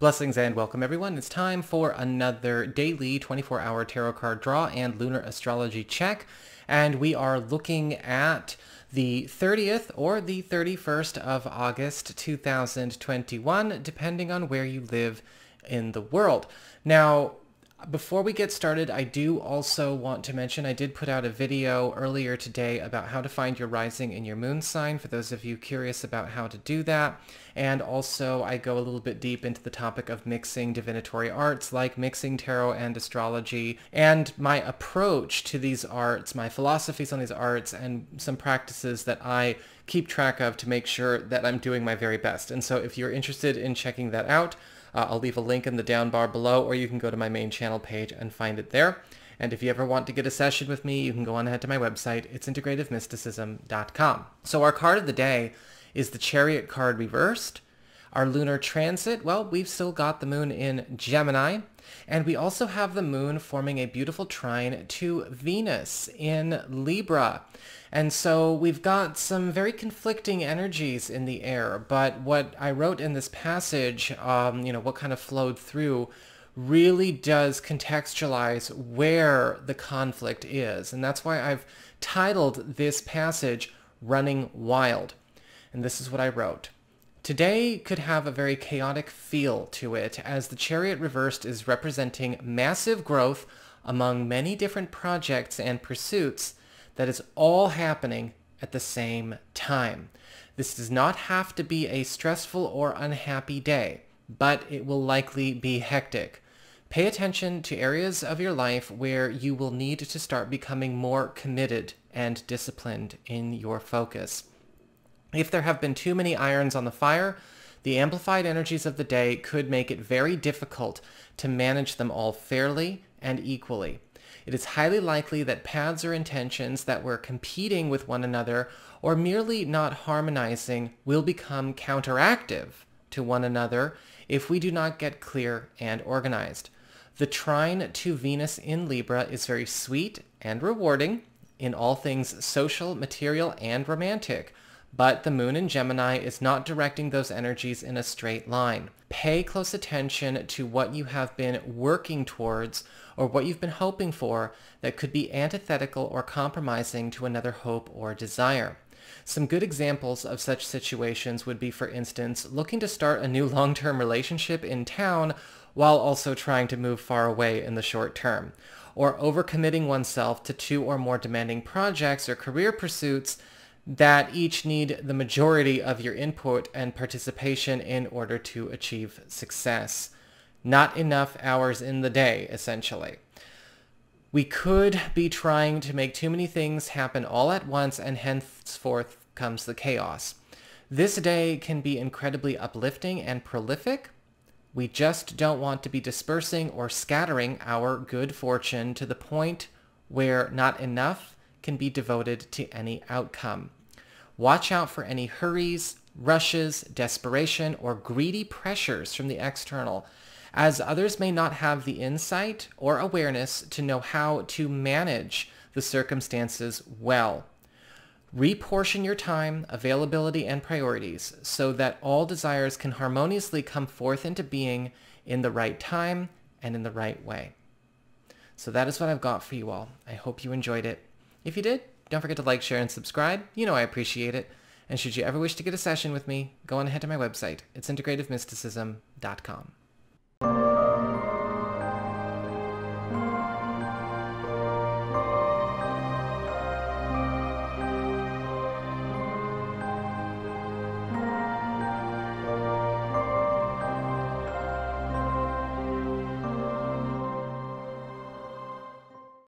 Blessings and welcome everyone. It's time for another daily 24-hour tarot card draw and lunar astrology check. And we are looking at the 30th or the 31st of August 2021, depending on where you live in the world. Now, before we get started, I do also want to mention I did put out a video earlier today about how to find your rising and your moon sign for those of you curious about how to do that. And also I go a little bit deep into the topic of mixing divinatory arts like mixing tarot and astrology and my approach to these arts, my philosophies on these arts, and some practices that I keep track of to make sure that I'm doing my very best. And so if you're interested in checking that out, I'll leave a link in the down bar below, or you can go to my main channel page and find it there. And if you ever want to get a session with me, you can go on ahead to my website. It's integrativemysticism.com. So our card of the day is the Chariot card reversed. Our lunar transit, well, we've still got the moon in Gemini. And we also have the moon forming a beautiful trine to Venus in Libra. And so we've got some very conflicting energies in the air, but what I wrote in this passage, what kind of flowed through, really does contextualize where the conflict is. And that's why I've titled this passage, Running Wild. And this is what I wrote. Today could have a very chaotic feel to it, as the Chariot reversed is representing massive growth among many different projects and pursuits that is all happening at the same time. This does not have to be a stressful or unhappy day, but it will likely be hectic. Pay attention to areas of your life where you will need to start becoming more committed and disciplined in your focus. If there have been too many irons on the fire, the amplified energies of the day could make it very difficult to manage them all fairly and equally. It is highly likely that paths or intentions that were competing with one another or merely not harmonizing will become counteractive to one another if we do not get clear and organized. The trine to Venus in Libra is very sweet and rewarding in all things social, material, and romantic. But the moon in Gemini is not directing those energies in a straight line. Pay close attention to what you have been working towards or what you've been hoping for that could be antithetical or compromising to another hope or desire. Some good examples of such situations would be, for instance, looking to start a new long-term relationship in town while also trying to move far away in the short term, or overcommitting oneself to two or more demanding projects or career pursuits that each need the majority of your input and participation in order to achieve success. Not enough hours in the day, essentially. We could be trying to make too many things happen all at once, and henceforth comes the chaos. This day can be incredibly uplifting and prolific. We just don't want to be dispersing or scattering our good fortune to the point where not enough can be devoted to any outcome. Watch out for any hurries, rushes, desperation, or greedy pressures from the external, as others may not have the insight or awareness to know how to manage the circumstances well. Reportion your time, availability, and priorities so that all desires can harmoniously come forth into being in the right time and in the right way. So that is what I've got for you all. I hope you enjoyed it. If you did, don't forget to like, share, and subscribe. You know I appreciate it. And should you ever wish to get a session with me, go on ahead to my website. It's integrativemysticism.com.